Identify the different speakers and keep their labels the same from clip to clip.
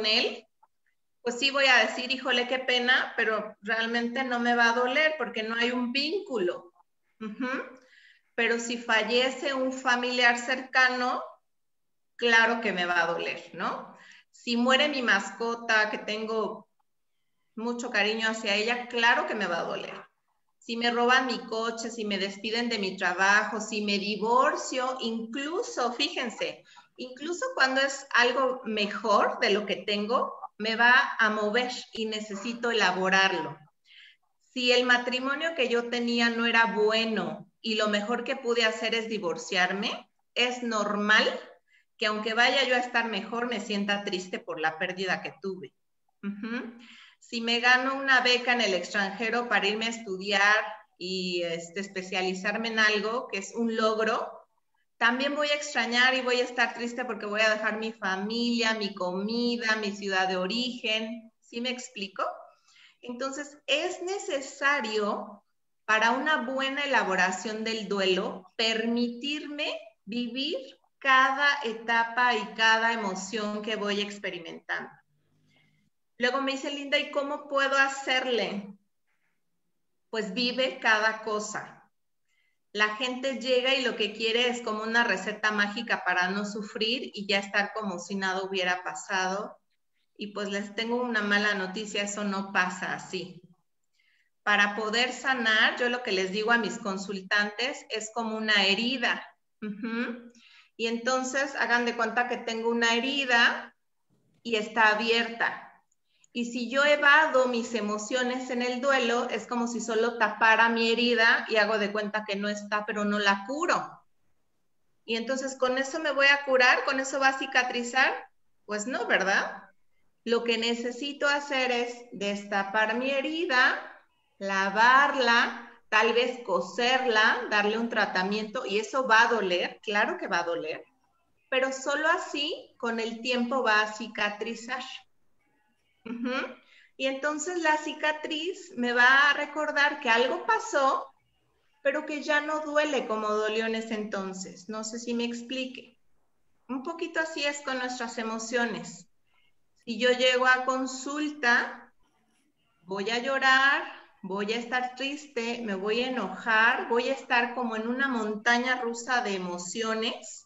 Speaker 1: él, pues sí voy a decir, híjole, qué pena, pero realmente no me va a doler porque no hay un vínculo. Pero si fallece un familiar cercano, claro que me va a doler, ¿no? Si muere mi mascota, que tengo mucho cariño hacia ella, claro que me va a doler. Si me roban mi coche, si me despiden de mi trabajo, si me divorcio, incluso, fíjense, incluso cuando es algo mejor de lo que tengo, me va a mover y necesito elaborarlo. Si el matrimonio que yo tenía no era bueno y lo mejor que pude hacer es divorciarme, es normal que aunque vaya yo a estar mejor, me sienta triste por la pérdida que tuve. Si me gano una beca en el extranjero para irme a estudiar y especializarme en algo que es un logro, también voy a extrañar y voy a estar triste porque voy a dejar mi familia, mi comida, mi ciudad de origen. ¿Sí me explico? Entonces, es necesario para una buena elaboración del duelo permitirme vivir cada etapa y cada emoción que voy experimentando. Luego me dice Linda, ¿y cómo puedo hacerle? Pues vive cada cosa. La gente llega y lo que quiere es como una receta mágica para no sufrir y ya estar como si nada hubiera pasado. Y pues les tengo una mala noticia, eso no pasa así. Para poder sanar, yo lo que les digo a mis consultantes es como una herida. Y entonces hagan de cuenta que tengo una herida y está abierta. Y si yo evado mis emociones en el duelo, es como si solo tapara mi herida y hago de cuenta que no está, pero no la curo. Y entonces, ¿con eso me voy a curar? ¿Con eso va a cicatrizar? Pues no, ¿verdad? Lo que necesito hacer es destapar mi herida, lavarla, tal vez coserla, darle un tratamiento, y eso va a doler, claro que va a doler, pero solo así con el tiempo va a cicatrizar. Y entonces la cicatriz me va a recordar que algo pasó, pero que ya no duele como dolió en ese entonces. No sé si me explique. Un poquito así es con nuestras emociones. Si yo llego a consulta, voy a llorar, voy a estar triste, me voy a enojar, voy a estar como en una montaña rusa de emociones,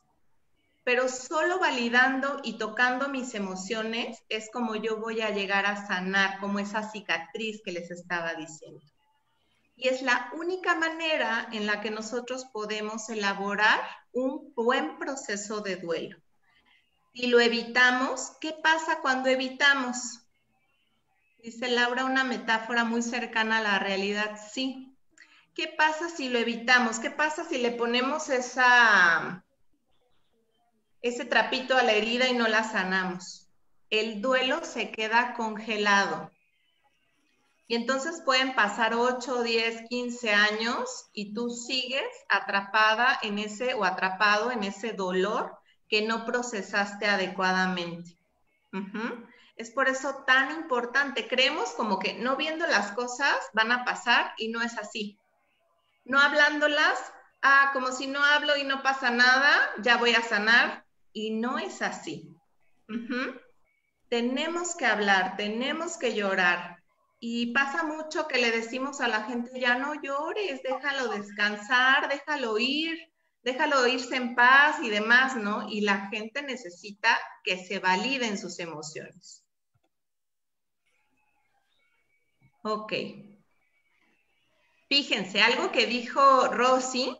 Speaker 1: pero solo validando y tocando mis emociones es como yo voy a llegar a sanar, como esa cicatriz que les estaba diciendo. Y es la única manera en la que nosotros podemos elaborar un buen proceso de duelo. Si lo evitamos, ¿qué pasa cuando evitamos? Dice Laura, una metáfora muy cercana a la realidad. Sí. ¿Qué pasa si lo evitamos? ¿Qué pasa si le ponemos ese trapito a la herida y no la sanamos? El duelo se queda congelado. Y entonces pueden pasar 8, 10, 15 años y tú sigues atrapada en ese o atrapado en ese dolor que no procesaste adecuadamente. Es por eso tan importante. Creemos como que no viendo las cosas van a pasar y no es así. No hablándolas, como si no hablo y no pasa nada, ya voy a sanar, y no es así. Tenemos que hablar, tenemos que llorar. Y pasa mucho que le decimos a la gente, ya no llores, déjalo descansar, déjalo irse en paz y demás, ¿no? Y la gente necesita que se validen sus emociones. Ok. Fíjense, algo que dijo Rosy,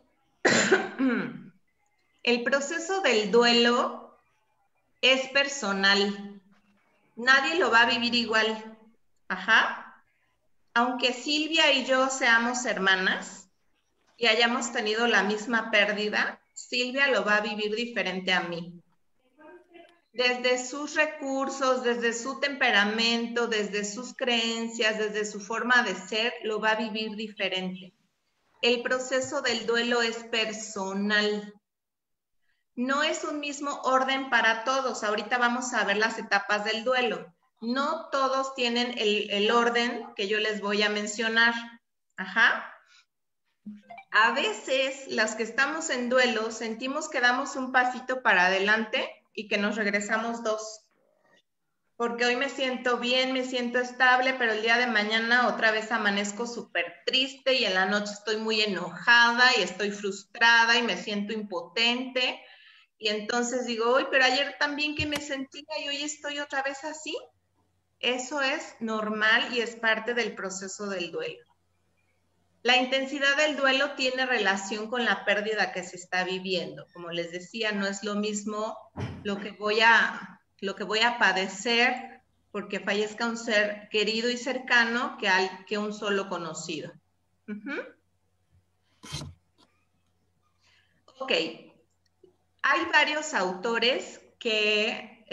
Speaker 1: el proceso del duelo es personal. Nadie lo va a vivir igual. Aunque Silvia y yo seamos hermanas y hayamos tenido la misma pérdida, Silvia lo va a vivir diferente a mí. Desde sus recursos, desde su temperamento, desde sus creencias, desde su forma de ser, lo va a vivir diferente. El proceso del duelo es personal. No es un mismo orden para todos. Ahorita vamos a ver las etapas del duelo. No todos tienen el orden que yo les voy a mencionar. A veces, las que estamos en duelo, sentimos que damos un pasito para adelante y que nos regresamos 2. porque hoy me siento bien, me siento estable, pero el día de mañana otra vez amanezco súper triste y en la noche estoy muy enojada y estoy frustrada y me siento impotente. Y entonces digo, uy, pero ayer también que me sentía y hoy estoy otra vez así. Eso es normal y es parte del proceso del duelo. La intensidad del duelo tiene relación con la pérdida que se está viviendo. Como les decía, no es lo mismo lo que voy a padecer porque fallezca un ser querido y cercano que un solo conocido. Ok, hay varios autores que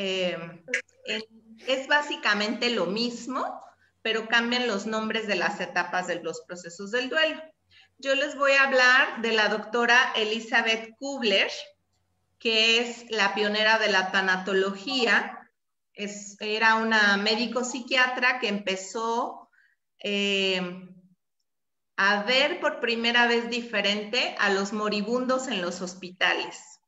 Speaker 1: es básicamente lo mismo, pero cambian los nombres de las etapas de los procesos del duelo. Yo les voy a hablar de la doctora Elizabeth Kubler, que es la pionera de la tanatología. Era una médico psiquiatra que empezó a ver por primera vez diferente a los moribundos en los hospitales.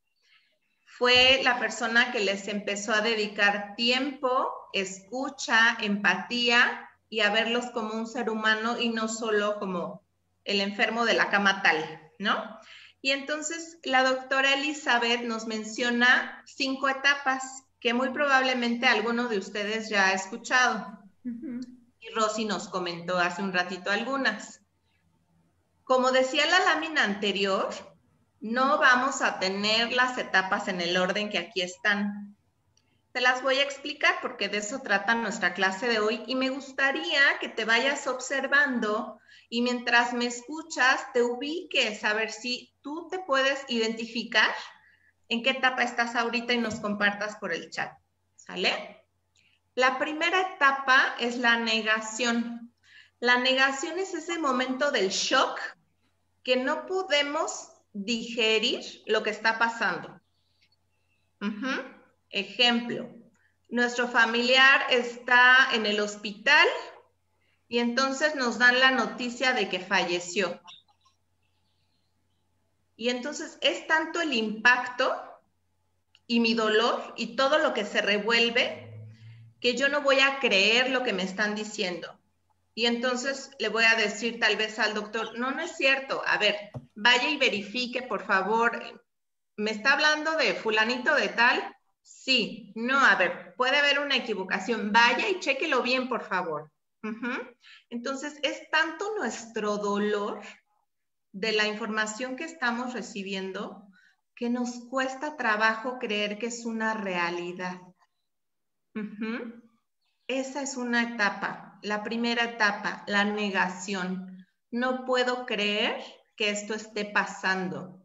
Speaker 1: Fue la persona que les empezó a dedicar tiempo, escucha, empatía y a verlos como un ser humano y no solo como el enfermo de la cama tal, ¿no? Y entonces la doctora Elizabeth nos menciona 5 etapas que muy probablemente alguno de ustedes ya ha escuchado. Y Rosy nos comentó hace un ratito algunas. Como decía la lámina anterior, no vamos a tener las etapas en el orden que aquí están. Te las voy a explicar porque de eso trata nuestra clase de hoy y me gustaría que te vayas observando y mientras me escuchas te ubiques a ver si tú te puedes identificar en qué etapa estás ahorita y nos compartas por el chat. ¿Sale? La primera etapa es la negación. La negación es ese momento del shock que no podemos digerir lo que está pasando. Ejemplo, nuestro familiar está en el hospital y entonces nos dan la noticia de que falleció. Y entonces es tanto el impacto y mi dolor y todo lo que se revuelve que yo no voy a creer lo que me están diciendo. Y entonces le voy a decir tal vez al doctor, no, no es cierto, a ver, vaya y verifique, por favor, ¿me está hablando de fulanito de tal? Sí, no, a ver, puede haber una equivocación, vaya y chéquelo bien, por favor. Entonces, es tanto nuestro dolor de la información que estamos recibiendo que nos cuesta trabajo creer que es una realidad. Esa es una etapa, la primera etapa, la negación. No puedo creer que esto esté pasando,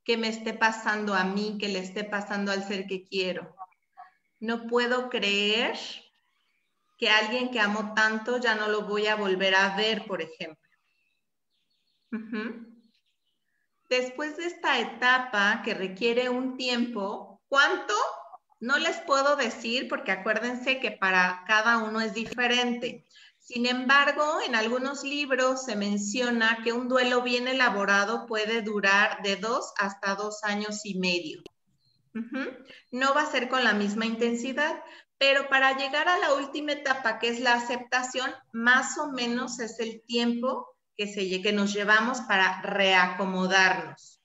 Speaker 1: que me esté pasando a mí, que le esté pasando al ser que quiero. No puedo creer que alguien que amo tanto ya no lo voy a volver a ver, por ejemplo. Después de esta etapa que requiere un tiempo, ¿cuánto? No les puedo decir porque acuérdense que para cada uno es diferente. Sin embargo, en algunos libros se menciona que un duelo bien elaborado puede durar de 2 hasta 2 años y medio. No va a ser con la misma intensidad, pero para llegar a la última etapa, que es la aceptación, más o menos es el tiempo que nos llevamos para reacomodarnos.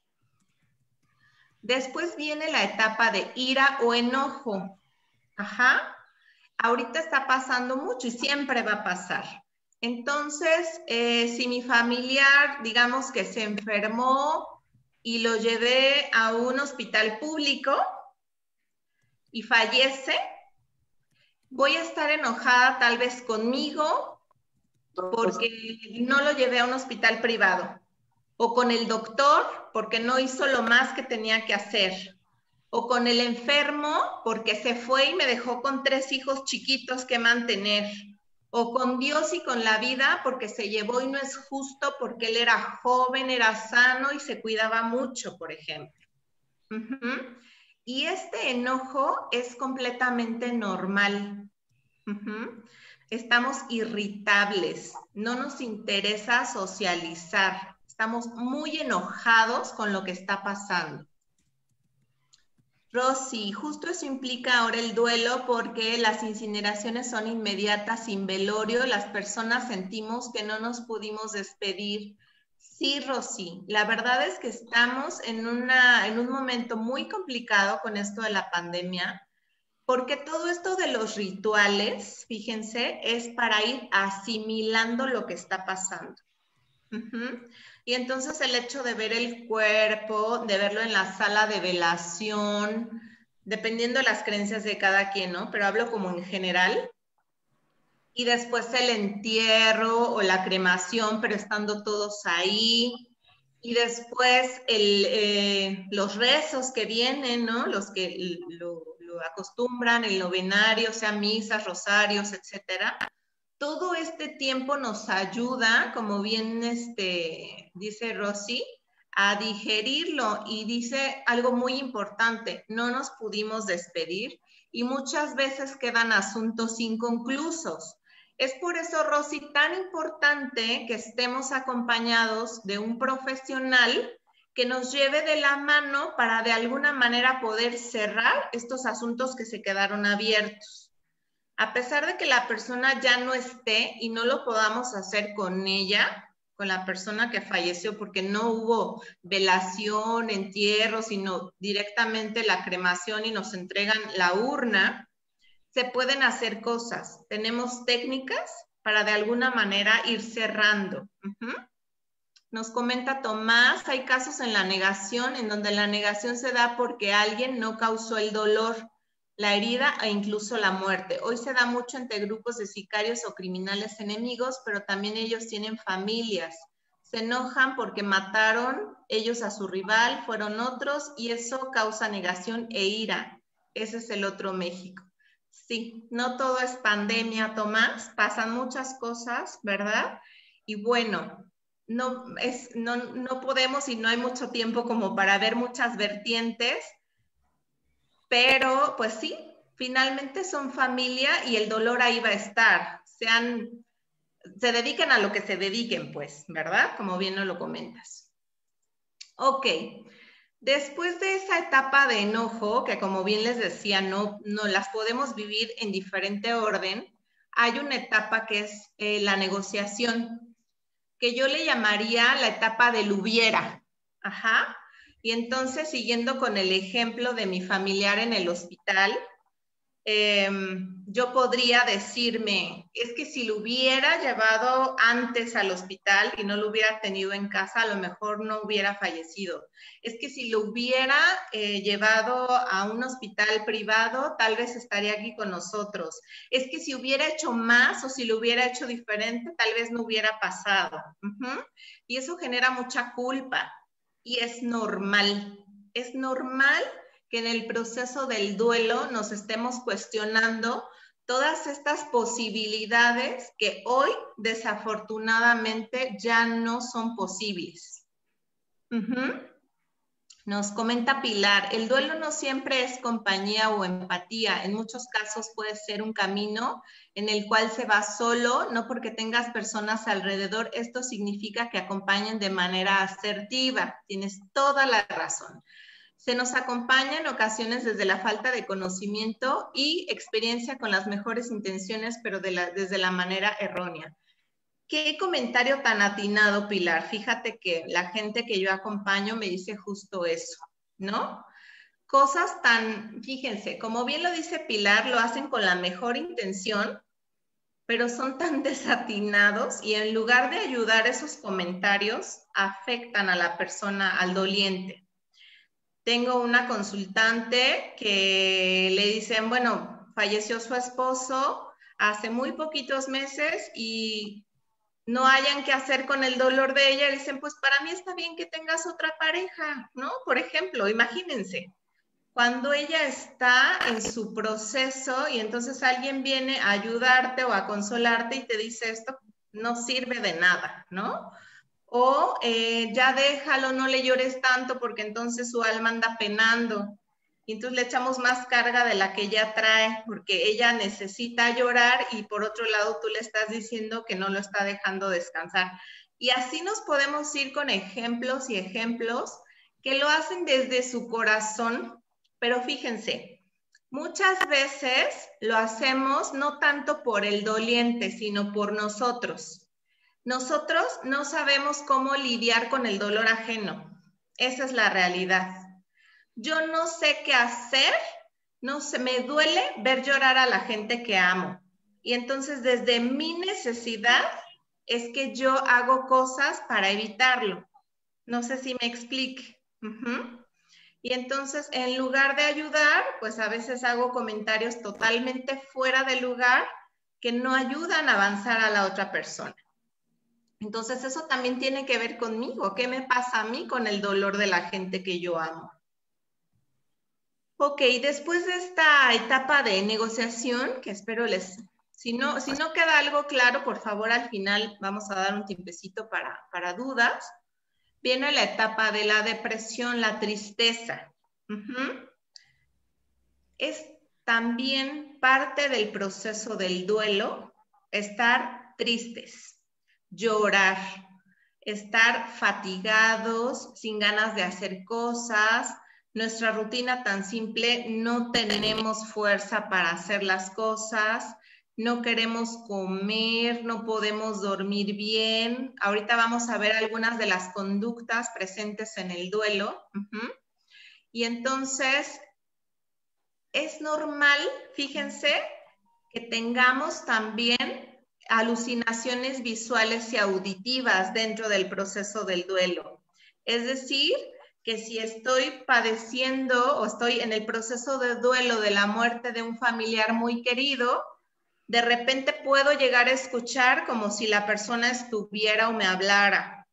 Speaker 1: Después viene la etapa de ira o enojo. Ahorita está pasando mucho y siempre va a pasar. Entonces, si mi familiar, digamos que se enfermó y lo llevé a un hospital público y fallece, voy a estar enojada tal vez conmigo porque no lo llevé a un hospital privado, o con el doctor porque no hizo lo más que tenía que hacer, o con el enfermo porque se fue y me dejó con 3 hijos chiquitos que mantener, o con Dios y con la vida porque se llevó y no es justo porque él era joven, era sano y se cuidaba mucho, por ejemplo. Y este enojo es completamente normal. Estamos irritables, no nos interesa socializar, estamos muy enojados con lo que está pasando. Rosy, justo eso implica ahora el duelo porque las incineraciones son inmediatas, sin velorio, las personas sentimos que no nos pudimos despedir. Sí, Rosy, la verdad es que estamos en un momento muy complicado con esto de la pandemia, porque todo esto de los rituales, fíjense, es para ir asimilando lo que está pasando. Uh-huh. Y entonces el hecho de ver el cuerpo, de verlo en la sala de velación, dependiendo de las creencias de cada quien, ¿no? Pero hablo como en general. Y después el entierro o la cremación, pero estando todos ahí. Y después los rezos que vienen, ¿no? Los que lo acostumbran, el novenario, o sea, misas, rosarios, etcétera. Todo este tiempo nos ayuda, como bien dice Rosy, a digerirlo, y dice algo muy importante: no nos pudimos despedir y muchas veces quedan asuntos inconclusos. Es por eso, Rosy, tan importante que estemos acompañados de un profesional que nos lleve de la mano para de alguna manera poder cerrar estos asuntos que se quedaron abiertos. A pesar de que la persona ya no esté y no lo podamos hacer con ella, con la persona que falleció, porque no hubo velación, entierro, sino directamente la cremación y nos entregan la urna, se pueden hacer cosas. Tenemos técnicas para de alguna manera ir cerrando. Nos comenta Tomás, hay casos en la negación, en donde la negación se da porque alguien no causó el dolor, la herida e incluso la muerte. Hoy se da mucho entre grupos de sicarios o criminales enemigos, pero también ellos tienen familias. Se enojan porque mataron ellos a su rival, fueron otros, y eso causa negación e ira. Ese es el otro México. Sí, no todo es pandemia, Tomás, pasan muchas cosas, ¿verdad? Y bueno, no podemos y no hay mucho tiempo como para ver muchas vertientes, pero pues sí, finalmente son familia y el dolor ahí va a estar. Se dediquen a lo que se dediquen, pues, ¿verdad? Como bien nos lo comentas. Ok, después de esa etapa de enojo, que como bien les decía, no las podemos vivir en diferente orden, hay una etapa que es la negociación, que yo le llamaría la etapa del hubiera. Ajá. Y entonces, siguiendo con el ejemplo de mi familiar en el hospital, yo podría decirme, es que si lo hubiera llevado antes al hospital y no lo hubiera tenido en casa, a lo mejor no hubiera fallecido. Es que si lo hubiera llevado a un hospital privado, tal vez estaría aquí con nosotros. Es que si hubiera hecho más o si lo hubiera hecho diferente, tal vez no hubiera pasado. Y eso genera mucha culpa y es normal. Es normal que en el proceso del duelo nos estemos cuestionando todas estas posibilidades que hoy desafortunadamente ya no son posibles. Nos comenta Pilar, el duelo no siempre es compañía o empatía, en muchos casos puede ser un camino en el cual se va solo, no porque tengas personas alrededor, esto significa que acompañen de manera asertiva, tienes toda la razón. Se nos acompaña en ocasiones desde la falta de conocimiento y experiencia con las mejores intenciones, pero desde la manera errónea. Qué comentario tan atinado, Pilar. Fíjate que la gente que yo acompaño me dice justo eso, ¿no? Cosas tan, fíjense, como bien lo dice Pilar, lo hacen con la mejor intención, pero son tan desatinados y en lugar de ayudar, esos comentarios afectan a la persona, al doliente. Tengo una consultante que le dicen, bueno, falleció su esposo hace muy poquitos meses y no hayan qué hacer con el dolor de ella. Dicen, pues para mí está bien que tengas otra pareja, ¿no? Por ejemplo, imagínense, cuando ella está en su proceso y entonces alguien viene a ayudarte o a consolarte y te dice esto, no sirve de nada, ¿no? O ya déjalo, no le llores tanto porque entonces su alma anda penando. Y entonces le echamos más carga de la que ella trae porque ella necesita llorar y por otro lado tú le estás diciendo que no lo está dejando descansar. Y así nos podemos ir con ejemplos y ejemplos que lo hacen desde su corazón, Pero fíjense, muchas veces lo hacemos no tanto por el doliente, sino por nosotros. Nosotros no sabemos cómo lidiar con el dolor ajeno. Esa es la realidad. Yo no sé qué hacer, no sé, me duele ver llorar a la gente que amo. Y entonces desde mi necesidad es que yo hago cosas para evitarlo. No sé si me explique. Y entonces, en lugar de ayudar, pues a veces hago comentarios totalmente fuera de lugar que no ayudan a avanzar a la otra persona. Entonces, eso también tiene que ver conmigo. ¿Qué me pasa a mí con el dolor de la gente que yo amo? Ok, después de esta etapa de negociación, que espero si no queda algo claro, por favor, al final vamos a dar un tiempecito para dudas. Viene la etapa de la depresión, la tristeza. Es también parte del proceso del duelo estar tristes, llorar, estar fatigados, sin ganas de hacer cosas. Nuestra rutina tan simple, no tenemos fuerza para hacer las cosas, no queremos comer, no podemos dormir bien. Ahorita vamos a ver algunas de las conductas presentes en el duelo. Y entonces es normal, fíjense, que tengamos también alucinaciones visuales y auditivas dentro del proceso del duelo. Es decir, que si estoy padeciendo o estoy en el proceso de duelo de la muerte de un familiar muy querido, de repente puedo llegar a escuchar como si la persona estuviera o me hablara.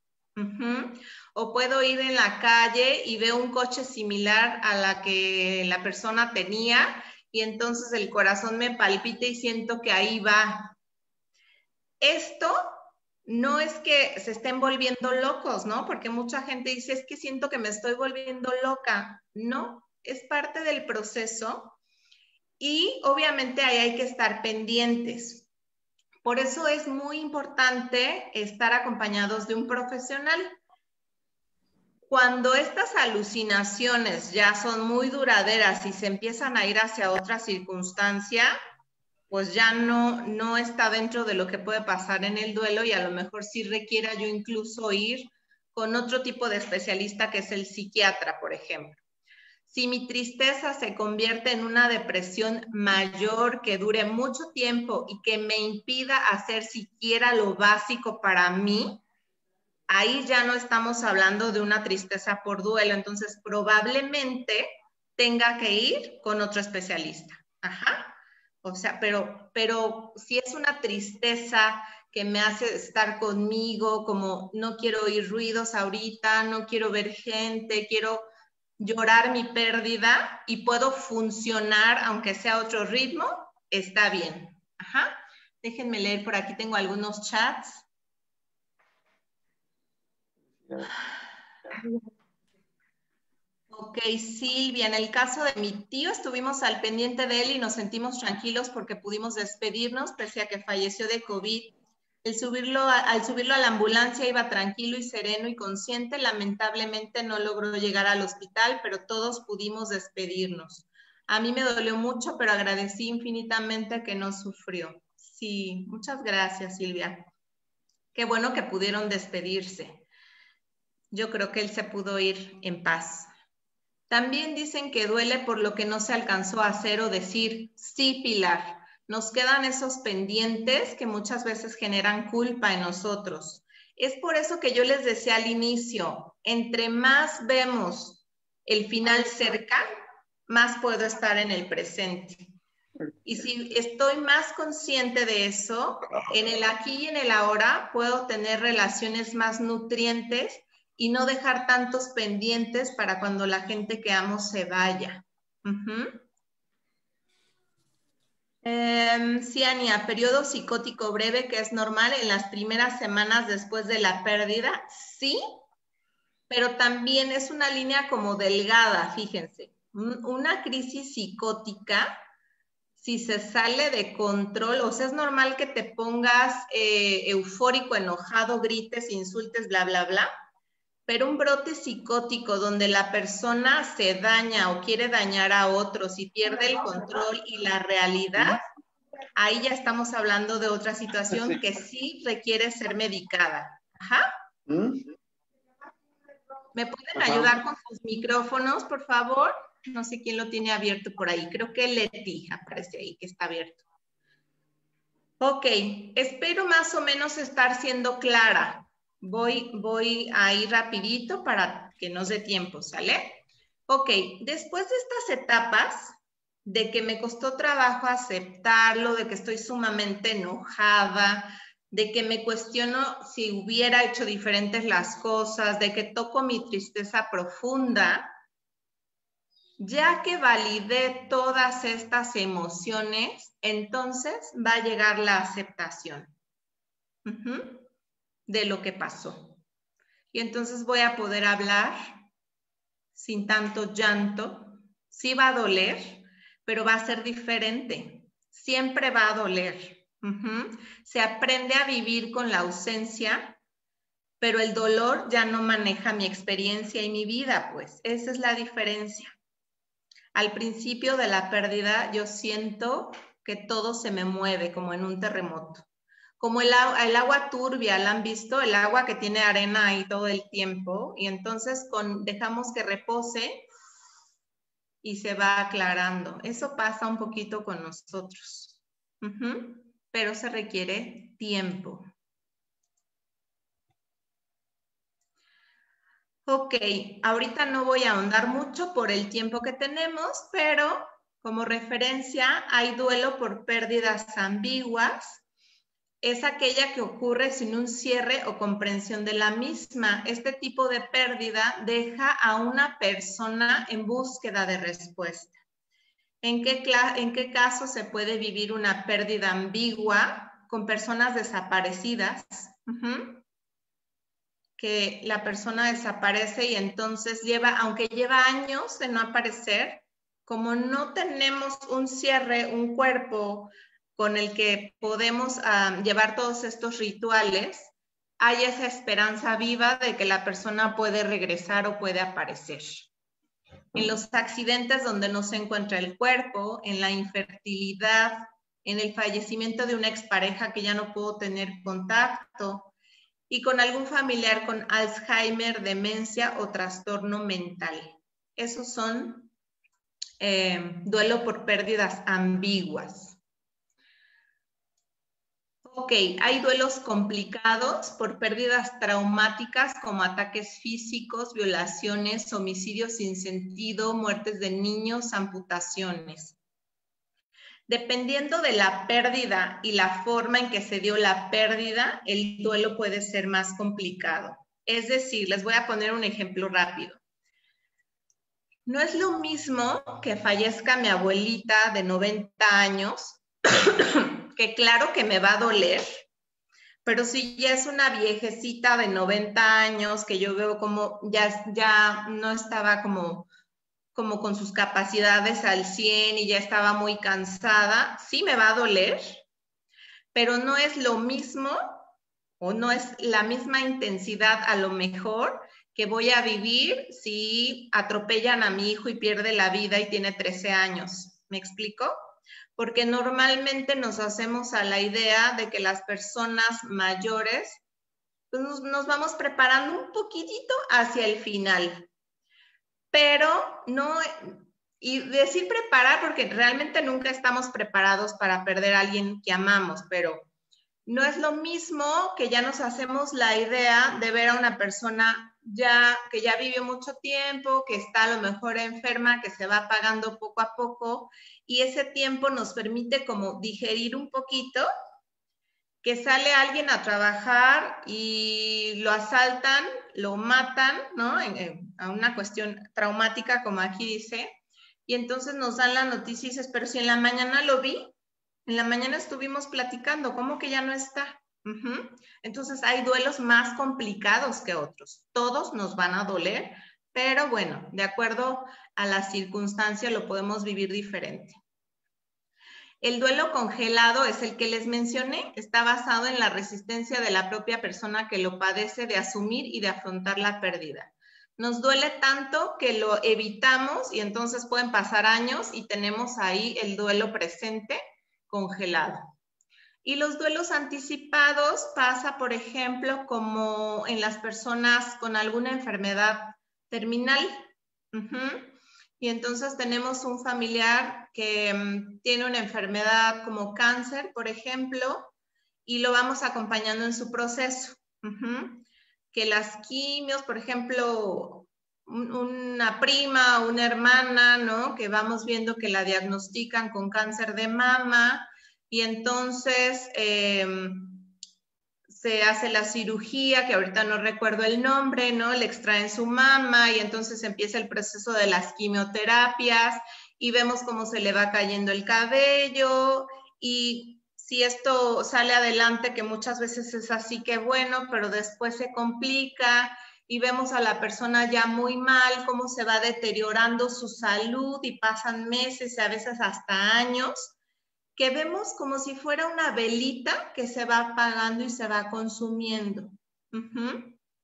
Speaker 1: O puedo ir en la calle y veo un coche similar a la que la persona tenía y entonces el corazón me palpita y siento que ahí va. Esto no es que se estén volviendo locos, ¿no? Porque mucha gente dice, es que siento que me estoy volviendo loca. No, es parte del proceso y obviamente ahí hay que estar pendientes. Por eso es muy importante estar acompañados de un profesional. Cuando estas alucinaciones ya son muy duraderas y se empiezan a ir hacia otra circunstancia, pues ya no está dentro de lo que puede pasar en el duelo y a lo mejor sí requiera yo incluso ir con otro tipo de especialista que es el psiquiatra, por ejemplo. Si mi tristeza se convierte en una depresión mayor que dure mucho tiempo y que me impida hacer siquiera lo básico para mí, ahí ya no estamos hablando de una tristeza por duelo, entonces probablemente tenga que ir con otro especialista. O sea, pero si es una tristeza que me hace estar conmigo, como no quiero oír ruidos ahorita, no quiero ver gente, quiero llorar mi pérdida y puedo funcionar aunque sea otro ritmo, está bien. Déjenme leer, por aquí tengo algunos chats. Ok, Silvia, en el caso de mi tío estuvimos al pendiente de él y nos sentimos tranquilos porque pudimos despedirnos pese a que falleció de COVID. Al subirlo a la ambulancia iba tranquilo y sereno y consciente. Lamentablemente no logró llegar al hospital, pero todos pudimos despedirnos. A mí me dolió mucho, pero agradecí infinitamente que no sufrió. Sí, muchas gracias, Silvia. Qué bueno que pudieron despedirse. Yo creo que él se pudo ir en paz. También dicen que duele por lo que no se alcanzó a hacer o decir. Sí, Pilar, nos quedan esos pendientes que muchas veces generan culpa en nosotros. Es por eso que yo les decía al inicio, entre más vemos el final cerca, más puedo estar en el presente. Y si estoy más consciente de eso, en el aquí y en el ahora puedo tener relaciones más nutrientes y no dejar tantos pendientes para cuando la gente que amo se vaya. Ciania, periodo psicótico breve que es normal en las primeras semanas después de la pérdida, sí, pero también es una línea como delgada, fíjense. Una crisis psicótica, si se sale de control, o sea, es normal que te pongas eufórico, enojado, grites, insultes, bla, bla, bla, Pero un brote psicótico donde la persona se daña o quiere dañar a otros y pierde el control y la realidad, ahí ya estamos hablando de otra situación que sí requiere ser medicada. Ajá. ¿Me pueden ayudar con sus micrófonos, por favor? No sé quién lo tiene abierto por ahí. Creo que Leti aparece ahí, que está abierto. Ok, espero más o menos estar siendo clara. Voy a ir rapidito para que nos dé tiempo, ¿sale? Ok, después de estas etapas, de que me costó trabajo aceptarlo, de que estoy sumamente enojada, de que me cuestiono si hubiera hecho diferentes las cosas, de que toco mi tristeza profunda, ya que validé todas estas emociones, entonces va a llegar la aceptación de lo que pasó. Y entonces voy a poder hablar sin tanto llanto. Sí va a doler, pero va a ser diferente. Siempre va a doler. Se aprende a vivir con la ausencia, pero el dolor ya no maneja mi experiencia y mi vida, pues. Esa es la diferencia. Al principio de la pérdida yo siento que todo se me mueve como en un terremoto. Como el agua turbia, ¿la han visto? El agua que tiene arena ahí todo el tiempo y entonces dejamos que repose y se va aclarando. Eso pasa un poquito con nosotros, pero se requiere tiempo. Ok, ahorita no voy a ahondar mucho por el tiempo que tenemos, pero como referencia hay duelo por pérdidas ambiguas. Es aquella que ocurre sin un cierre o comprensión de la misma. Este tipo de pérdida deja a una persona en búsqueda de respuesta. ¿En qué caso se puede vivir una pérdida ambigua con personas desaparecidas? Que la persona desaparece y entonces aunque lleva años de no aparecer, como no tenemos un cierre, un cuerpo con el que podemos llevar todos estos rituales, hay esa esperanza viva de que la persona puede regresar o puede aparecer. En los accidentes donde no se encuentra el cuerpo, en la infertilidad, en el fallecimiento de una expareja que ya no puedo tener contacto, y con algún familiar con Alzheimer, demencia o trastorno mental. Esos son duelo por pérdidas ambiguas. Ok, hay duelos complicados por pérdidas traumáticas como ataques físicos, violaciones, homicidios sin sentido, muertes de niños, amputaciones. Dependiendo de la pérdida y la forma en que se dio la pérdida, el duelo puede ser más complicado. Es decir, les voy a poner un ejemplo rápido. No es lo mismo que fallezca mi abuelita de 90 años, que claro que me va a doler, pero si ya es una viejecita de 90 años, que yo veo como ya no estaba como con sus capacidades al 100 y ya estaba muy cansada, sí me va a doler, pero no es lo mismo o no es la misma intensidad a lo mejor que voy a vivir si atropellan a mi hijo y pierde la vida y tiene 13 años. ¿Me explico? Porque normalmente nos hacemos a la idea de que las personas mayores pues nos vamos preparando un poquitito hacia el final. Pero no, y decir preparar, porque realmente nunca estamos preparados para perder a alguien que amamos, pero no es lo mismo que ya nos hacemos la idea de ver a una persona que ya vivió mucho tiempo, que está a lo mejor enferma, que se va apagando poco a poco, y ese tiempo nos permite como digerir un poquito, que sale alguien a trabajar y lo asaltan, lo matan, ¿no? A una cuestión traumática, como aquí dice, y entonces nos dan la noticia y dices, pero si en la mañana lo vi, en la mañana estuvimos platicando, ¿cómo que ya no está? Entonces hay duelos más complicados que otros. Todos nos van a doler, pero bueno, de acuerdo a la circunstancia lo podemos vivir diferente. El duelo congelado es el que les mencioné, está basado en la resistencia de la propia persona que lo padece de asumir y de afrontar la pérdida. Nos duele tanto que lo evitamos y entonces pueden pasar años y tenemos ahí el duelo presente congelado. Y los duelos anticipados pasa, por ejemplo, como en las personas con alguna enfermedad terminal. Y entonces tenemos un familiar que tiene una enfermedad como cáncer, por ejemplo, y lo vamos acompañando en su proceso. Que las quimios, por ejemplo, una prima o una hermana, ¿no? Que vamos viendo que la diagnostican con cáncer de mama y entonces se hace la cirugía, que ahorita no recuerdo el nombre, ¿no? Le extraen su mama y entonces empieza el proceso de las quimioterapias y vemos cómo se le va cayendo el cabello y si esto sale adelante, que muchas veces es así, que bueno, pero después se complica y vemos a la persona ya muy mal, cómo se va deteriorando su salud y pasan meses, a veces hasta años, que vemos como si fuera una velita que se va apagando y se va consumiendo.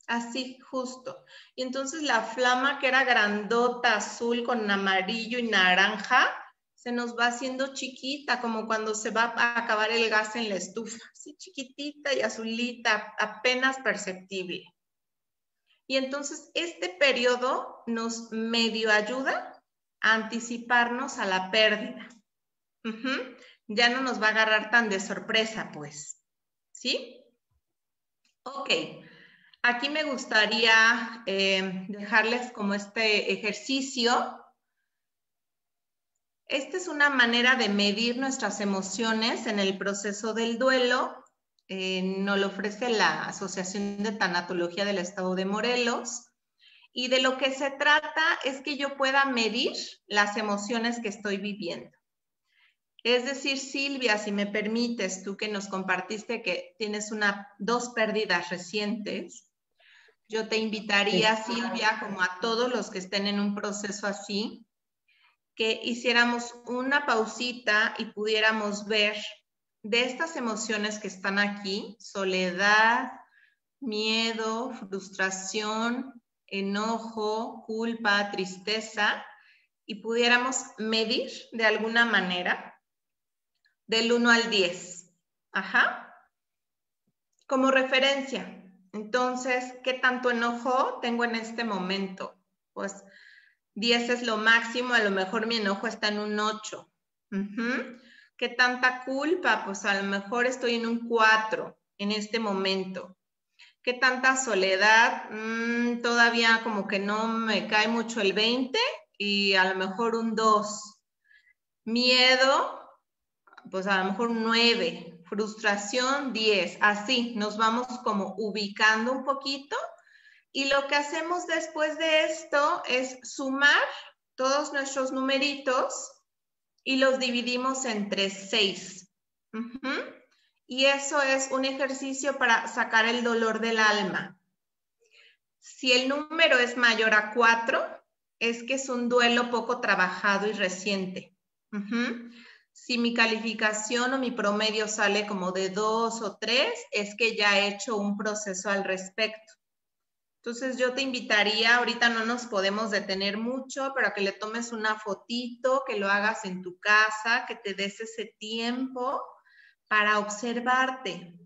Speaker 1: Así justo. Y entonces la flama que era grandota, azul con amarillo y naranja, se nos va haciendo chiquita, como cuando se va a acabar el gas en la estufa. Así chiquitita y azulita, apenas perceptible. Y entonces este periodo nos medio ayuda a anticiparnos a la pérdida. Ya no nos va a agarrar tan de sorpresa, pues. ¿Sí? Ok. Aquí me gustaría dejarles como este ejercicio. Esta es una manera de medir nuestras emociones en el proceso del duelo. Nos lo ofrece la Asociación de Tanatología del Estado de Morelos. Y de lo que se trata es que yo pueda medir las emociones que estoy viviendo. Es decir, Silvia, si me permites, tú que nos compartiste que tienes dos pérdidas recientes, yo te invitaría, sí, Silvia, como a todos los que estén en un proceso así, que hiciéramos una pausita y pudiéramos ver de estas emociones que están aquí, soledad, miedo, frustración, enojo, culpa, tristeza, y pudiéramos medir de alguna manera del 1 al 10. Como referencia. Entonces, ¿qué tanto enojo tengo en este momento? Pues 10 es lo máximo, a lo mejor mi enojo está en un 8. ¿Qué tanta culpa? Pues a lo mejor estoy en un 4 en este momento. ¿Qué tanta soledad? Todavía como que no me cae mucho el 20 y a lo mejor un 2. Miedo, pues a lo mejor un 9, frustración 10, así nos vamos como ubicando un poquito y lo que hacemos después de esto es sumar todos nuestros numeritos y los dividimos entre 6. Y eso es un ejercicio para sacar el dolor del alma. Si el número es mayor a 4, es que es un duelo poco trabajado y reciente. Si mi calificación o mi promedio sale como de 2 o 3, es que ya he hecho un proceso al respecto. Entonces yo te invitaría, ahorita no nos podemos detener mucho, pero que le tomes una fotito, que lo hagas en tu casa, que te des ese tiempo para observarte,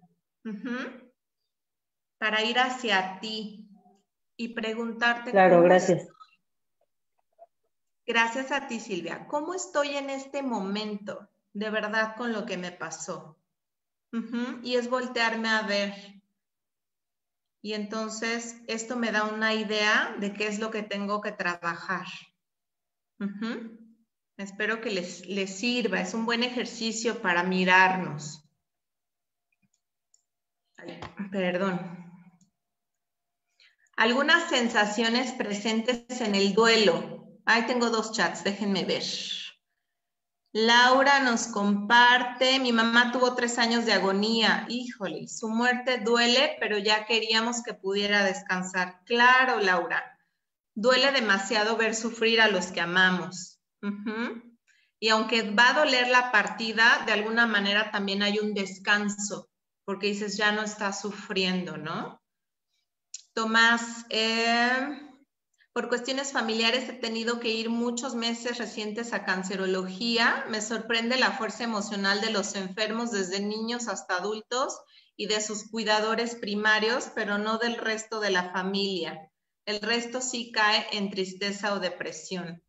Speaker 1: para ir hacia ti y preguntarte.
Speaker 2: Claro, gracias.
Speaker 1: Gracias a ti, Silvia. ¿Cómo estoy en este momento, de verdad, con lo que me pasó? Y es voltearme a ver. Y entonces esto me da una idea de qué es lo que tengo que trabajar. Espero que les sirva. Es un buen ejercicio para mirarnos. Ay, perdón. Algunas sensaciones presentes en el duelo. Ahí tengo 2 chats, déjenme ver. Laura nos comparte, mi mamá tuvo 3 años de agonía, híjole, su muerte duele, pero ya queríamos que pudiera descansar. Claro, Laura, duele demasiado ver sufrir a los que amamos. Y aunque va a doler la partida, de alguna manera también hay un descanso, porque dices, ya no estás sufriendo, ¿no? Tomás, por cuestiones familiares he tenido que ir muchos meses recientes a cancerología. Me sorprende la fuerza emocional de los enfermos, desde niños hasta adultos, y de sus cuidadores primarios, pero no del resto de la familia. El resto sí cae en tristeza o depresión.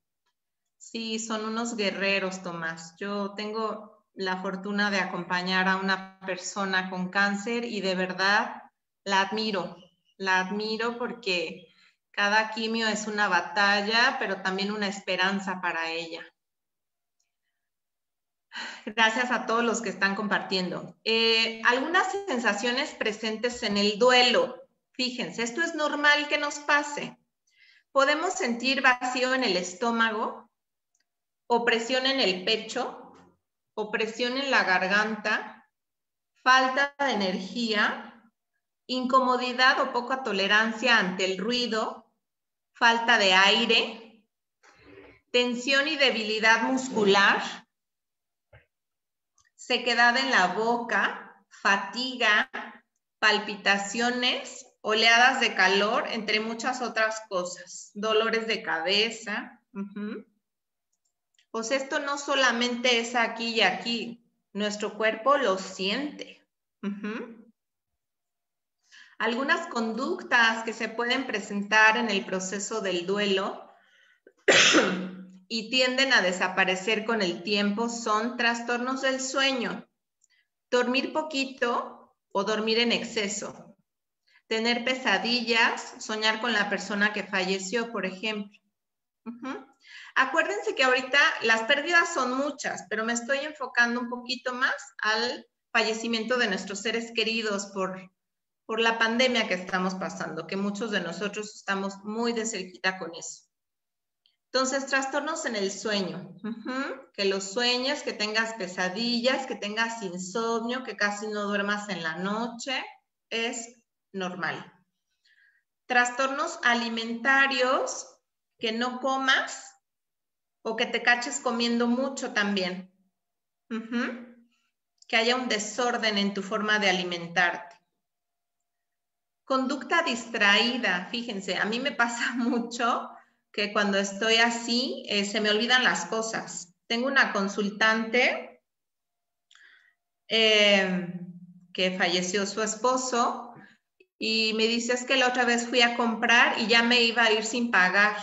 Speaker 1: Sí, son unos guerreros, Tomás. Yo tengo la fortuna de acompañar a una persona con cáncer y de verdad la admiro. La admiro porque cada quimio es una batalla, pero también una esperanza para ella. Gracias a todos los que están compartiendo. Algunas sensaciones presentes en el duelo. Fíjense, esto es normal que nos pase. Podemos sentir vacío en el estómago, opresión en el pecho, opresión en la garganta, falta de energía, incomodidad o poca tolerancia ante el ruido, falta de aire, tensión y debilidad muscular, sequedad en la boca, fatiga, palpitaciones, oleadas de calor, entre muchas otras cosas, dolores de cabeza. Pues esto no solamente es aquí y aquí, nuestro cuerpo lo siente. Algunas conductas que se pueden presentar en el proceso del duelo y tienden a desaparecer con el tiempo son trastornos del sueño, dormir poquito o dormir en exceso, tener pesadillas, soñar con la persona que falleció, por ejemplo. Acuérdense que ahorita las pérdidas son muchas, pero me estoy enfocando un poquito más al fallecimiento de nuestros seres queridos por la pandemia que estamos pasando, que muchos de nosotros estamos muy de cerquita con eso. Entonces, trastornos en el sueño. Que los sueñes, que tengas pesadillas, que tengas insomnio, que casi no duermas en la noche, es normal. Trastornos alimentarios, que no comas o que te caches comiendo mucho también. Que haya un desorden en tu forma de alimentarte. Conducta distraída, fíjense, a mí me pasa mucho que cuando estoy así, se me olvidan las cosas. Tengo una consultante que falleció su esposo y me dice, es que la otra vez fui a comprar y ya me iba a ir sin pagar.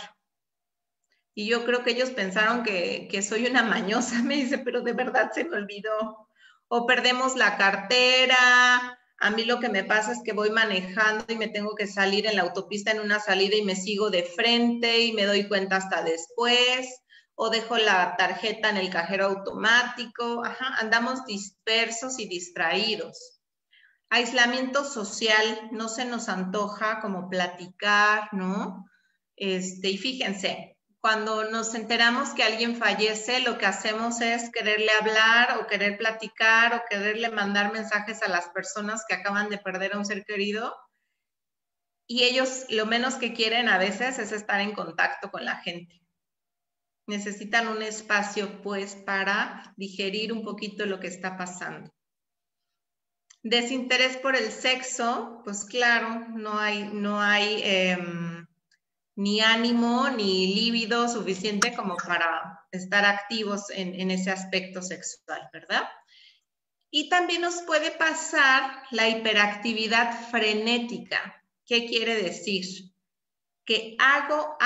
Speaker 1: Y yo creo que ellos pensaron que soy una mañosa, me dice, pero de verdad se me olvidó. O perdemos la cartera. A mí lo que me pasa es que voy manejando y me tengo que salir en la autopista en una salida y me sigo de frente y me doy cuenta hasta después, o dejo la tarjeta en el cajero automático. Andamos dispersos y distraídos. Aislamiento social, no se nos antoja como platicar, ¿no? Y fíjense, cuando nos enteramos que alguien fallece, lo que hacemos es quererle hablar o querer platicar o quererle mandar mensajes a las personas que acaban de perder a un ser querido. Y ellos lo menos que quieren a veces es estar en contacto con la gente. Necesitan un espacio, pues, para digerir un poquito lo que está pasando. Desinterés por el sexo, pues claro, no hay ni ánimo ni líbido suficiente como para estar activos en ese aspecto sexual, ¿verdad? Y también nos puede pasar la hiperactividad frenética. ¿Qué quiere decir? Que hago,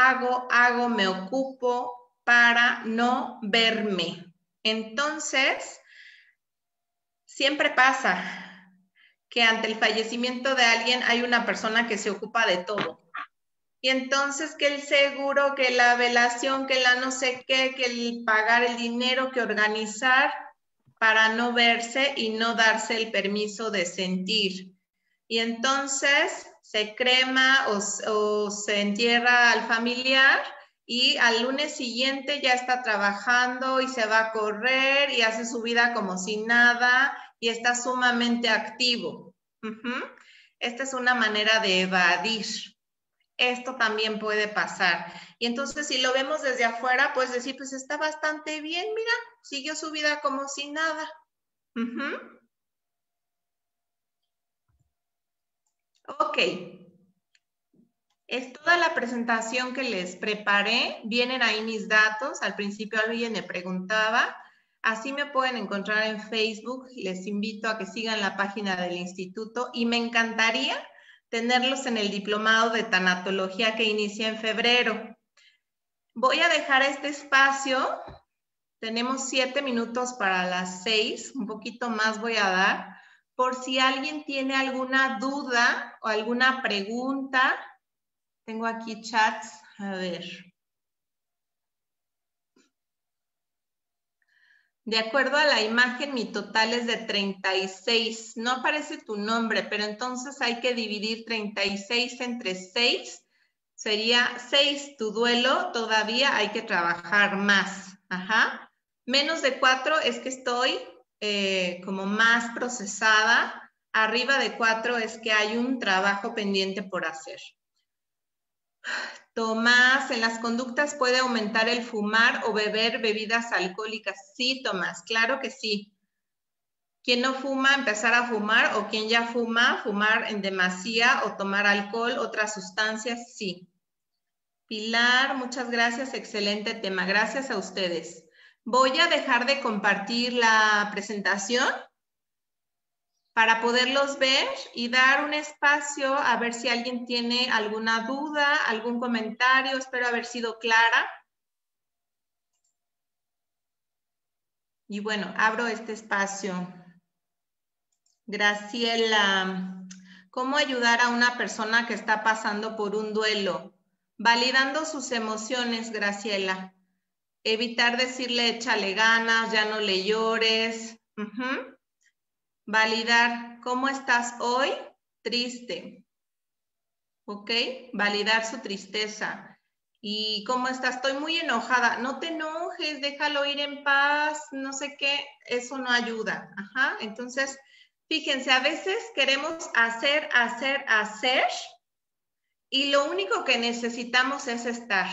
Speaker 1: me ocupo para no verme. Entonces, siempre pasa que ante el fallecimiento de alguien hay una persona que se ocupa de todo. Y entonces que el seguro, que la velación, que la no sé qué, que el pagar el dinero, que organizar para no verse y no darse el permiso de sentir. Y entonces se crema o se entierra al familiar y al lunes siguiente ya está trabajando y se va a correr y hace su vida como si nada y está sumamente activo. Esta es una manera de evadir. esto también puede pasar. Y entonces si lo vemos desde afuera, puedes decir, pues está bastante bien, mira, siguió su vida como si nada. Ok. Es toda la presentación que les preparé. Vienen ahí mis datos. Al principio alguien me preguntaba. Así me pueden encontrar en Facebook. Les invito a que sigan la página del instituto y me encantaría tenerlos en el diplomado de tanatología que inicia en febrero. Voy a dejar este espacio. Tenemos 7 minutos para las 6. Un poquito más voy a dar. Por si alguien tiene alguna duda o alguna pregunta. Tengo aquí chats, a ver. De acuerdo a la imagen, mi total es de 36. No aparece tu nombre, pero entonces hay que dividir 36 entre 6. Sería 6 tu duelo, todavía hay que trabajar más. Ajá. Menos de 4 es que estoy como más procesada. Arriba de 4 es que hay un trabajo pendiente por hacer. Tomás, en las conductas puede aumentar el fumar o beber bebidas alcohólicas. Sí, Tomás, claro que sí. Quien no fuma, empezar a fumar, o quien ya fuma, fumar en demasía o tomar alcohol, otras sustancias, sí. Pilar, muchas gracias, excelente tema. Gracias a ustedes. Voy a dejar de compartir la presentación para poderlos ver y dar un espacio a ver si alguien tiene alguna duda, algún comentario. Espero haber sido clara. Y bueno, abro este espacio. Graciela, ¿cómo ayudar a una persona que está pasando por un duelo? Validando sus emociones, Graciela. Evitar decirle échale ganas, ya no le llores. Validar, ¿cómo estás hoy? Triste. ¿Ok? Validar su tristeza. ¿Y cómo estás? Estoy muy enojada. No te enojes, déjalo ir en paz, no sé qué. Eso no ayuda. Ajá. Entonces, fíjense, a veces queremos hacer, y lo único que necesitamos es estar.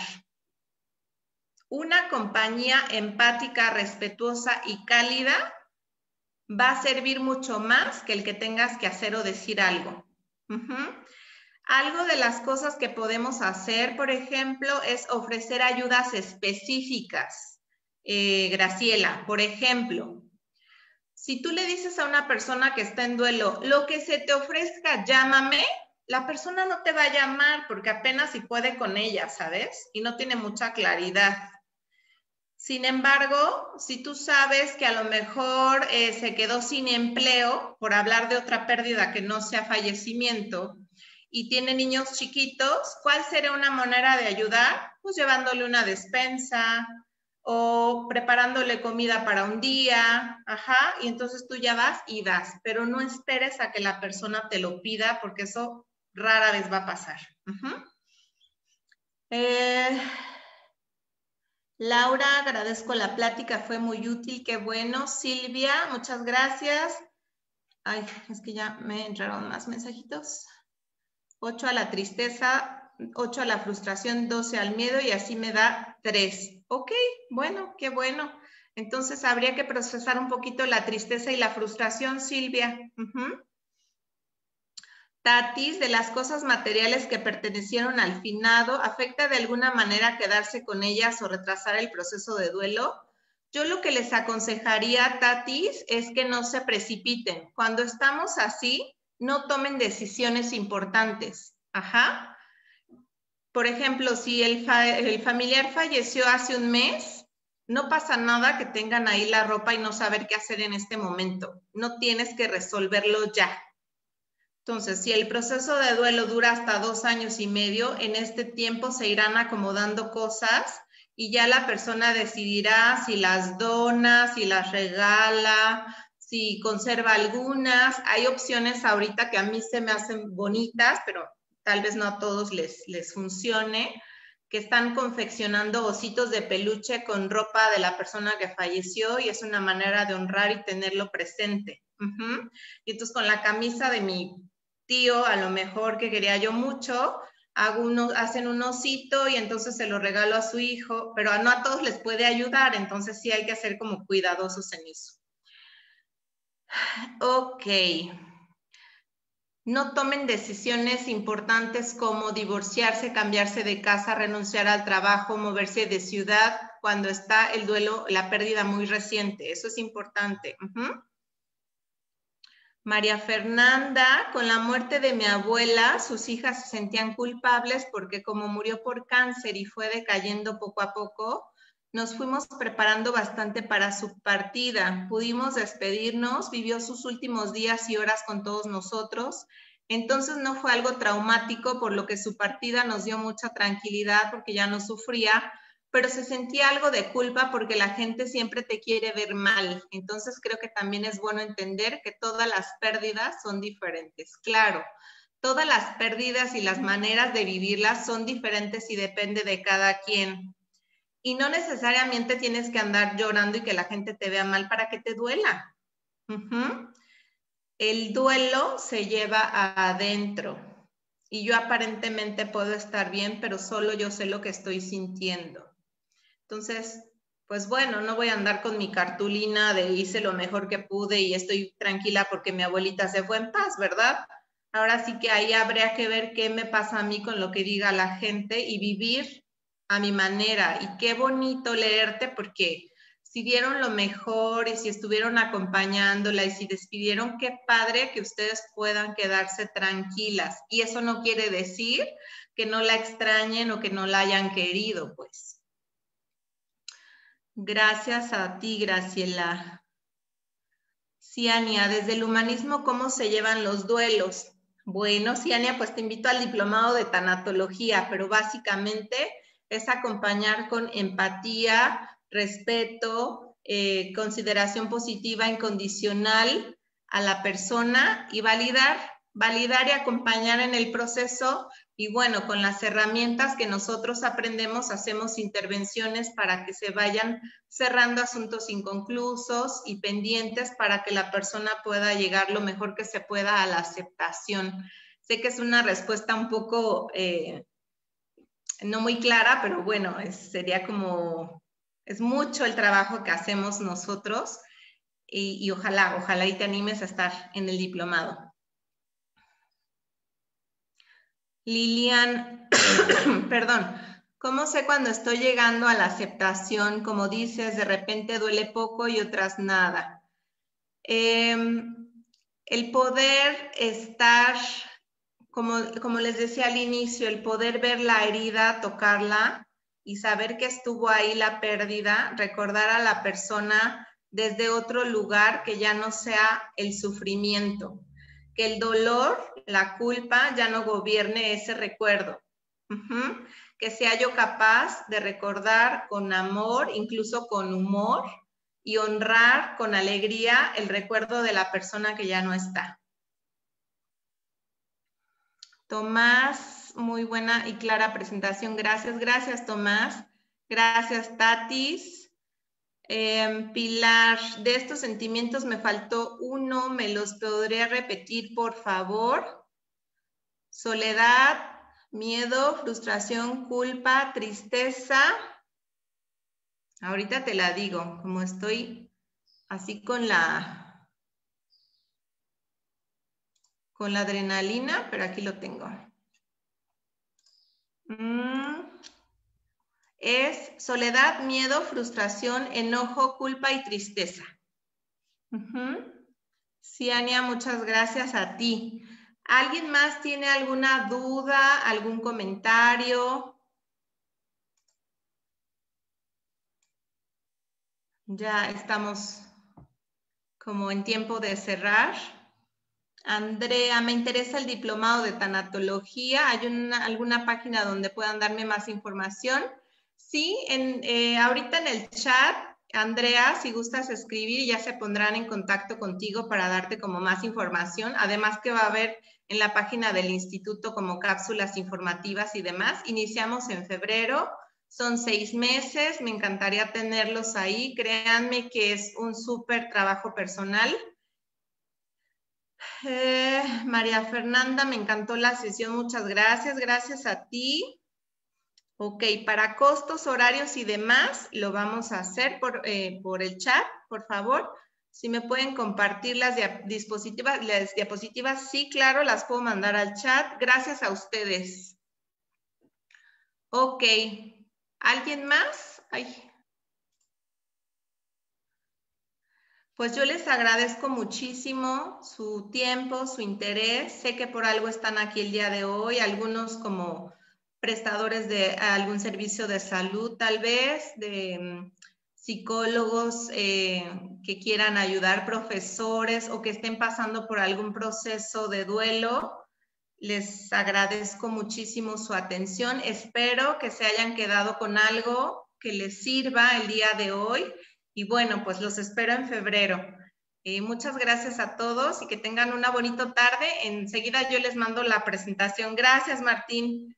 Speaker 1: Una compañía empática, respetuosa y cálida va a servir mucho más que el que tengas que hacer o decir algo. Algo de las cosas que podemos hacer, por ejemplo, es ofrecer ayudas específicas. Graciela, por ejemplo, si tú le dices a una persona que está en duelo, lo que se te ofrezca, llámame, la persona no te va a llamar porque apenas si puede con ella, ¿sabes? Y no tiene mucha claridad. Sin embargo, si tú sabes que a lo mejor se quedó sin empleo, por hablar de otra pérdida que no sea fallecimiento, y tiene niños chiquitos, ¿cuál sería una manera de ayudar? Pues llevándole una despensa o preparándole comida para un día, ajá, y entonces tú ya vas y das, pero no esperes a que la persona te lo pida porque eso rara vez va a pasar. Laura, agradezco la plática, fue muy útil, qué bueno. Silvia, muchas gracias. Ay, es que ya me entraron más mensajitos. 8 a la tristeza, 8 a la frustración, 12 al miedo y así me da 3. Ok, bueno, qué bueno. Entonces habría que procesar un poquito la tristeza y la frustración, Silvia. Tatis, de las cosas materiales que pertenecieron al finado, ¿afecta de alguna manera quedarse con ellas o retrasar el proceso de duelo? Yo lo que les aconsejaría, Tatis, es que no se precipiten. Cuando estamos así, no tomen decisiones importantes. Ajá. Por ejemplo, si el familiar falleció hace un mes, no pasa nada que tengan ahí la ropa y no saber qué hacer en este momento. No tienes que resolverlo ya. Entonces, si el proceso de duelo dura hasta 2 años y medio, en este tiempo se irán acomodando cosas y ya la persona decidirá si las dona, si las regala, si conserva algunas. Hay opciones ahorita que a mí se me hacen bonitas, pero tal vez no a todos les funcione, que están confeccionando ositos de peluche con ropa de la persona que falleció y es una manera de honrar y tenerlo presente. Y entonces con la camisa de mi tío, a lo mejor que quería yo mucho, hacen un osito y entonces se lo regalo a su hijo, pero no a todos les puede ayudar, entonces sí hay que ser como cuidadosos en eso. Ok. No tomen decisiones importantes como divorciarse, cambiarse de casa, renunciar al trabajo, moverse de ciudad cuando está el duelo, la pérdida muy reciente. Eso es importante. María Fernanda, con la muerte de mi abuela, sus hijas se sentían culpables porque como murió por cáncer y fue decayendo poco a poco, nos fuimos preparando bastante para su partida. Pudimos despedirnos, vivió sus últimos días y horas con todos nosotros. Entonces no fue algo traumático, por lo que su partida nos dio mucha tranquilidad porque ya no sufría, pero se sentía algo de culpa porque la gente siempre te quiere ver mal. Entonces creo que también es bueno entender que todas las pérdidas son diferentes. Claro, todas las pérdidas y las maneras de vivirlas son diferentes y depende de cada quien. Y no necesariamente tienes que andar llorando y que la gente te vea mal para que te duela. El duelo se lleva adentro. Y yo aparentemente puedo estar bien, pero solo yo sé lo que estoy sintiendo. Entonces, pues bueno, no voy a andar con mi cartulina de hice lo mejor que pude y estoy tranquila porque mi abuelita se fue en paz, ¿verdad? Ahora sí que ahí habría que ver qué me pasa a mí con lo que diga la gente y vivir a mi manera. Y qué bonito leerte porque si dieron lo mejor y si estuvieron acompañándola y si despidieron, qué padre que ustedes puedan quedarse tranquilas. Y eso no quiere decir que no la extrañen o que no la hayan querido, pues. Gracias a ti, Graciela. Ciania, desde el humanismo, ¿cómo se llevan los duelos? Bueno, Ciania, pues te invito al diplomado de tanatología, pero básicamente es acompañar con empatía, respeto, consideración positiva incondicional a la persona y validar y acompañar en el proceso. Y bueno, con las herramientas que nosotros aprendemos, hacemos intervenciones para que se vayan cerrando asuntos inconclusos y pendientes para que la persona pueda llegar lo mejor que se pueda a la aceptación. Sé que es una respuesta un poco no muy clara, pero bueno, sería como, es mucho el trabajo que hacemos nosotros y ojalá y te animes a estar en el diplomado. Lilian, perdón, ¿cómo sé cuando estoy llegando a la aceptación? Como dices, de repente duele poco y otras nada. El poder estar, como les decía al inicio, el poder ver la herida, tocarla y saber que estuvo ahí la pérdida, recordar a la persona desde otro lugar que ya no sea el sufrimiento, que el dolor, la culpa ya no gobierne ese recuerdo. Que sea yo capaz de recordar con amor, incluso con humor, y honrar con alegría el recuerdo de la persona que ya no está. Tomás, muy buena y clara presentación. Gracias Tomás. Gracias Tatis. Pilar, de estos sentimientos me faltó uno, ¿me los podría repetir, por favor? Soledad, miedo, frustración, culpa, tristeza. Ahorita te la digo, como estoy así con la adrenalina, pero aquí lo tengo. Es soledad, miedo, frustración, enojo, culpa y tristeza. Ciania, muchas gracias a ti. ¿Alguien más tiene alguna duda, algún comentario? Ya estamos como en tiempo de cerrar. Andrea, me interesa el diplomado de tanatología. ¿Hay alguna página donde puedan darme más información? Sí, ahorita en el chat, Andrea, si gustas escribir, ya se pondrán en contacto contigo para darte como más información. Además que va a haber en la página del instituto como cápsulas informativas y demás. Iniciamos en febrero, son 6 meses, me encantaría tenerlos ahí. Créanme que es un súper trabajo personal. María Fernanda, me encantó la sesión, muchas gracias. Gracias a ti. Ok, para costos, horarios y demás, lo vamos a hacer por el chat, por favor. Si me pueden compartir las diapositivas, sí, claro, las puedo mandar al chat. Gracias a ustedes. Ok, ¿alguien más? Ay. Pues yo les agradezco muchísimo su tiempo, su interés. Sé que por algo están aquí el día de hoy, algunos como prestadores de algún servicio de salud, tal vez, de psicólogos que quieran ayudar, profesores o que estén pasando por algún proceso de duelo. Les agradezco muchísimo su atención. Espero que se hayan quedado con algo que les sirva el día de hoy. Y bueno, pues los espero en febrero. Muchas gracias a todos y que tengan una bonita tarde. Enseguida yo les mando la presentación. Gracias, Martín.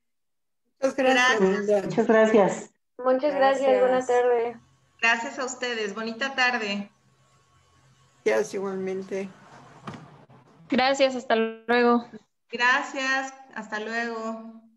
Speaker 2: Muchas gracias, Linda.
Speaker 3: Muchas gracias.
Speaker 4: Muchas gracias, buena tarde.
Speaker 1: Gracias a ustedes. Bonita tarde.
Speaker 2: Gracias igualmente.
Speaker 4: Gracias, hasta luego.
Speaker 1: Gracias. Hasta luego.